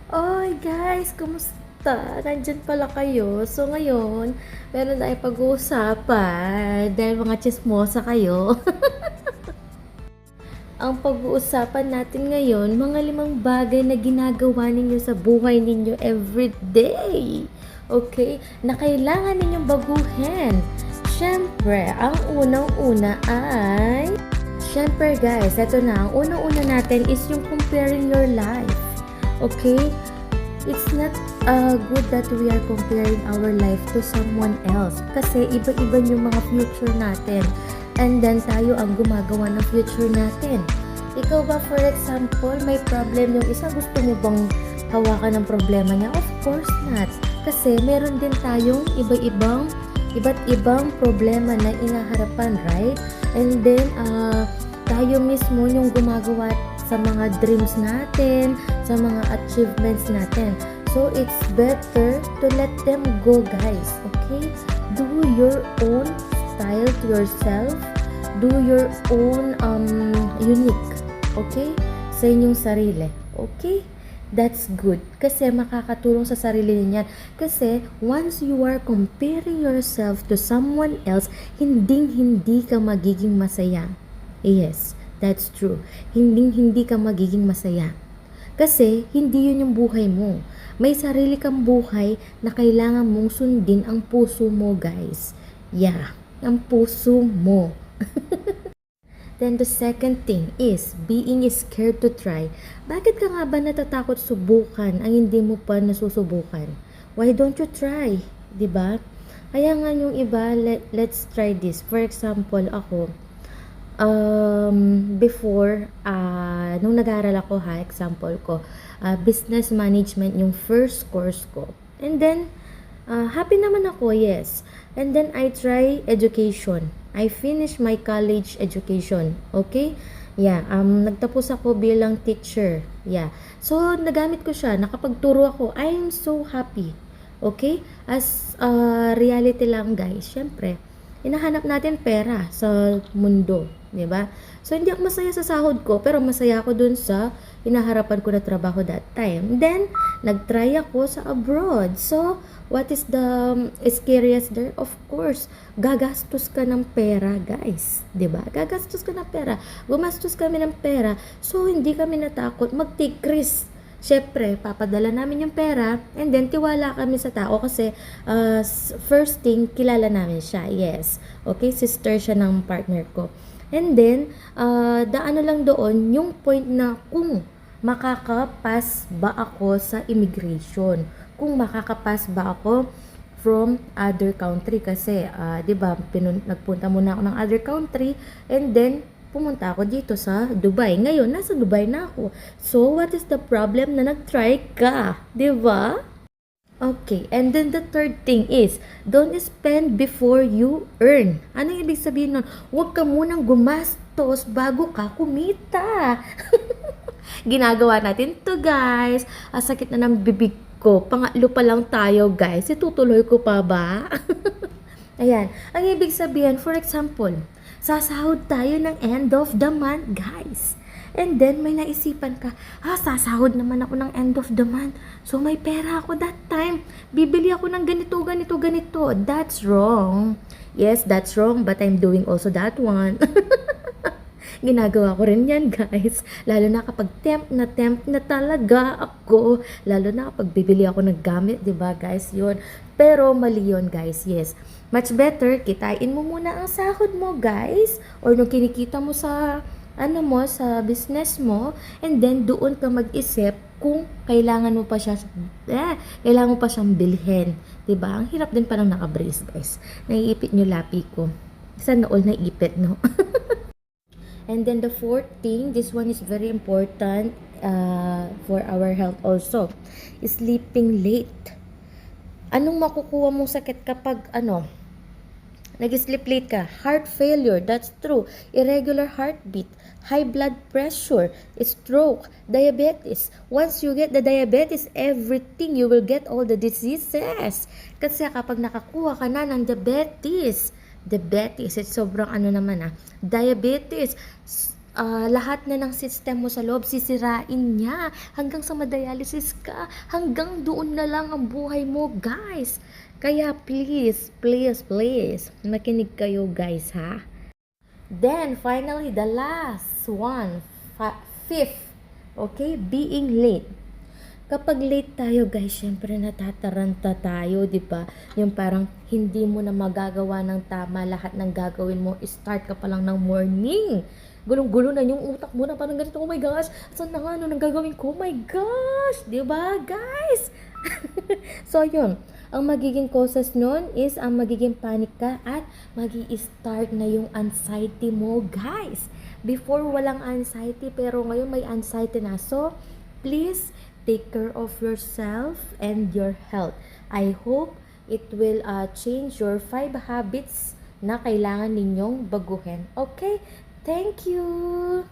Oy guys, kumusta? Nandyan pala kayo. So ngayon, meron tayong pag-uusapan dahil mga chismosa kayo. Ang pag-uusapan natin ngayon, mga 5 bagay na ginagawa ninyo sa buhay ninyo everyday. Okay? Na kailangan ninyong baguhin. Siyempre, ang unang-una ay... Siyempre guys, eto na. Ang unang-una natin is yung comparing your life. Okay? It's not good that we are comparing our life to someone else. Kasi iba-iba yung mga future natin. And then tayo ang gumagawa ng future natin. Ikaw ba, for example, may problem yung isa, gusto mo bang hawakan ng problema niya? Of course not. Kasi meron din tayong iba't ibang problema na inaharapan, right? And then, tayo mismo yung gumagawa sa mga dreams natin, sa mga achievements natin. So, it's better to let them go, guys. Okay? Do your own style to yourself. Do your own unique. Okay? Sa inyong sarili. Okay? That's good. Kasi makakatulong sa sarili niyan. Kasi once you are comparing yourself to someone else, hindi ka magiging masaya. Yes, that's true. Hindi ka magiging masaya. Kasi hindi yun yung buhay mo. May sarili kang buhay na kailangan mong sundin ang puso mo, guys. Yeah, ang puso mo. Then the second thing is being scared to try. Bakit ka nga ba natatakot subukan ang hindi mo pa nasusubukan? Why don't you try? 'Di ba? Kaya nga yung iba, let's try this. For example, ako, before, nung nag-aaral ako, example ko, business management yung first course ko. And then, happy naman ako, yes. And then, I try education. I finished my college education. Okay? Yeah, nagtapos ako bilang teacher. Yeah. So, nagamit ko siya. Nakapagturo ako. I am so happy. Okay? As reality lang, guys. Syempre, hinahanap natin pera sa mundo. 'Di ba? So, hindi ako masaya sa sahod ko, pero masaya ako dun sa hinaharapan ko na trabaho that time. Then, nag-try ako sa abroad. So, what is the scariest there? Of course, gagastos ka ng pera, guys. 'Di ba? Gagastos ka ng pera. Gumastos kami ng pera. So, hindi kami natakot mag-take risk. Siyempre, papadala namin yung pera and then tiwala kami sa tao kasi first thing, kilala namin siya. Yes. Okay, sister siya ng partner ko. And then, ano lang doon, yung point na kung makakapas ba ako sa immigration. Kung makakapas ba ako from other country kasi, 'di ba, nagpunta muna ako ng other country and then pumunta ako dito sa Dubai. Ngayon, nasa Dubai na ako. So, what is the problem na nag-try ka? 'Di ba? Okay, and then the third thing is, don't spend before you earn. Ano yung ibig sabihin nun? Huwag ka munang gumastos bago ka kumita. Ginagawa natin to, guys. Sakit na ng bibig ko. Pangatlo pa lang tayo, guys. Itutuloy ko pa ba? Ayan. Ang ibig sabihin, for example, sasahod tayo ng end of the month, guys. And then, may naisipan ka, sasahod naman ako ng end of the month. So, may pera ako that time. Bibili ako ng ganito, ganito, ganito. That's wrong. Yes, that's wrong, but I'm doing also that one. Ginagawa ko rin yan, guys. Lalo na kapag tempt na talaga ako. Lalo na kapag bibili ako ng gamit, 'di ba, guys? 'Yun. Pero mali 'yun, guys. Yes. Much better kitain mo muna ang sahod mo, guys. Or nung kinikita mo sa sa business mo, and then doon ka mag-isip kung kailangan mo pa siyang bilhin. 'Di ba? Ang hirap din parang naka-brace, guys. Naiipit niyo lapi ko. Sana all naipit, no? And then the fourth thing, this one is very important for our health also, is sleeping late. Anong makukuha mong sakit kapag nag-sleep late ka? Heart failure, that's true. Irregular heartbeat, high blood pressure, stroke, diabetes. Once you get the diabetes, everything, you will get all the diseases. Kasi kapag nakakuha ka na ng diabetes, it's sobrang diabetes, lahat na ng system mo sa loob sisirain niya hanggang sa madialysis ka, hanggang doon na lang ang buhay mo, guys. Kaya please, please, please, makinig kayo, guys, ha? Then, finally, the last one, fifth, okay, being late. Kapag late tayo, guys, syempre natataranta tayo, 'di ba? Yung parang hindi mo na magagawa ng tama lahat ng gagawin mo. Start ka pa lang ng morning. Gulong-gulo na yung utak mo na parang ganito, oh my gosh, saan na nga ano nang gagawin ko? Oh my gosh, 'di ba, guys? So, yun. Ang magiging causes nun is ang magiging panic ka at magi-start na yung anxiety mo, guys. Before, walang anxiety, pero ngayon may anxiety na. So, please, take care of yourself and your health. I hope it will change your 5 habits na kailangan ninyong baguhin. Okay? Thank you!